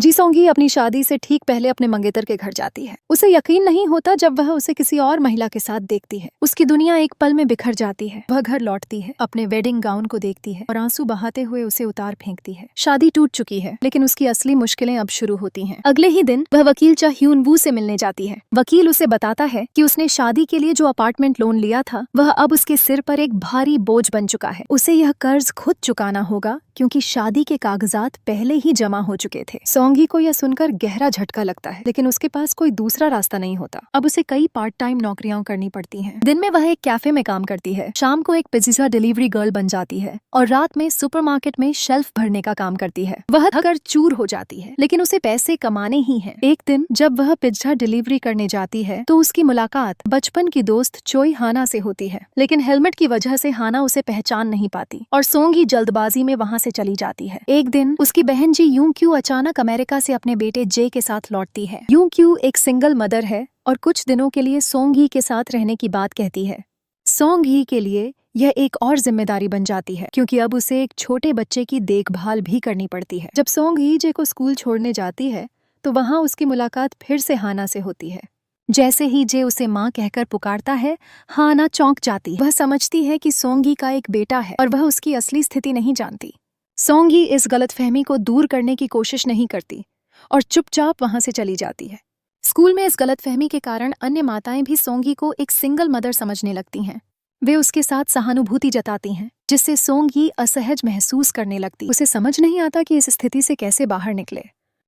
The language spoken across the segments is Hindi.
जी सोंगी अपनी शादी से ठीक पहले अपने मंगेतर के घर जाती है। उसे यकीन नहीं होता जब वह उसे किसी और महिला के साथ देखती है। उसकी दुनिया एक पल में बिखर जाती है। वह घर लौटती है, अपने वेडिंग गाउन को देखती है और आंसू बहाते हुए उसे उतार फेंकती है। शादी टूट चुकी है, लेकिन उसकी असली मुश्किलें अब शुरू होती हैं। अगले ही दिन वह वकील चा ह्यून वू से मिलने जाती है। वकील उसे बताता है कि उसने शादी के लिए जो अपार्टमेंट लोन लिया था वह अब उसके सिर पर एक भारी बोझ बन चुका है। उसे यह कर्ज खुद चुकाना होगा क्योंकि शादी के कागजात पहले ही जमा हो चुके थे। सोंगी को यह सुनकर गहरा झटका लगता है, लेकिन उसके पास कोई दूसरा रास्ता नहीं होता। अब उसे कई पार्ट टाइम नौकरियां करनी पड़ती हैं। दिन में वह एक कैफे में काम करती है, शाम को एक पिज्जा डिलीवरी गर्ल बन जाती है और रात में सुपरमार्केट में शेल्फ भरने का काम करती है। वह थककर चूर हो जाती है, लेकिन उसे पैसे कमाने ही हैं। एक दिन जब वह पिज्जा डिलीवरी करने जाती है तो उसकी मुलाकात बचपन की दोस्त चोई हाना से होती है, लेकिन हेलमेट की वजह से हाना उसे पहचान नहीं पाती और सोंगी जल्दबाजी में वहाँ से चली जाती है। एक दिन उसकी बहन जी यूं क्यू अचानक अमेरिका से अपने बेटे जे के साथ लौटती है। यूं क्यू एक सिंगल मदर है और कुछ दिनों के लिए सोंगी के साथ रहने की बात कहती है। सोंगी के लिए यह एक और जिम्मेदारी बन जाती है क्योंकि अब उसे एक छोटे बच्चे की देखभाल भी करनी पड़ती है। जब सोंगी जे को स्कूल छोड़ने जाती है तो वहाँ उसकी मुलाकात फिर से हाना से होती है। जैसे ही जे उसे माँ कहकर पुकारता है, हाना चौंक जाती है। वह समझती है कि सोंगी का एक बेटा है और वह उसकी असली स्थिति नहीं जानती। सोंगी इस गलतफहमी को दूर करने की कोशिश नहीं करती और चुपचाप वहां से चली जाती है। स्कूल में इस गलतफहमी के कारण अन्य माताएं भी सोंगी को एक सिंगल मदर समझने लगती हैं। वे उसके साथ सहानुभूति जताती हैं, जिससे सोंगी असहज महसूस करने लगती। उसे समझ नहीं आता कि इस स्थिति से कैसे बाहर निकले।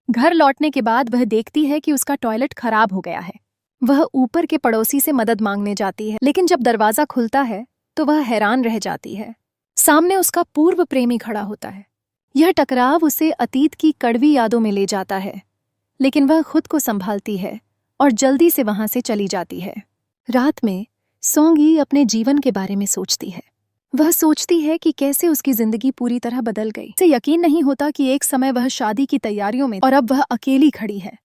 घर लौटने के बाद वह देखती है कि उसका टॉयलेट खराब हो गया है। वह ऊपर के पड़ोसी से मदद मांगने जाती है, लेकिन जब दरवाजा खुलता है तो वह हैरान रह जाती है। सामने उसका पूर्व प्रेमी खड़ा होता है। यह टकराव उसे अतीत की कड़वी यादों में ले जाता है, लेकिन वह खुद को संभालती है और जल्दी से वहां से चली जाती है। रात में सोंगी अपने जीवन के बारे में सोचती है। वह सोचती है कि कैसे उसकी जिंदगी पूरी तरह बदल गई। उसे यकीन नहीं होता कि एक समय वह शादी की तैयारियों में और अब वह अकेली खड़ी है।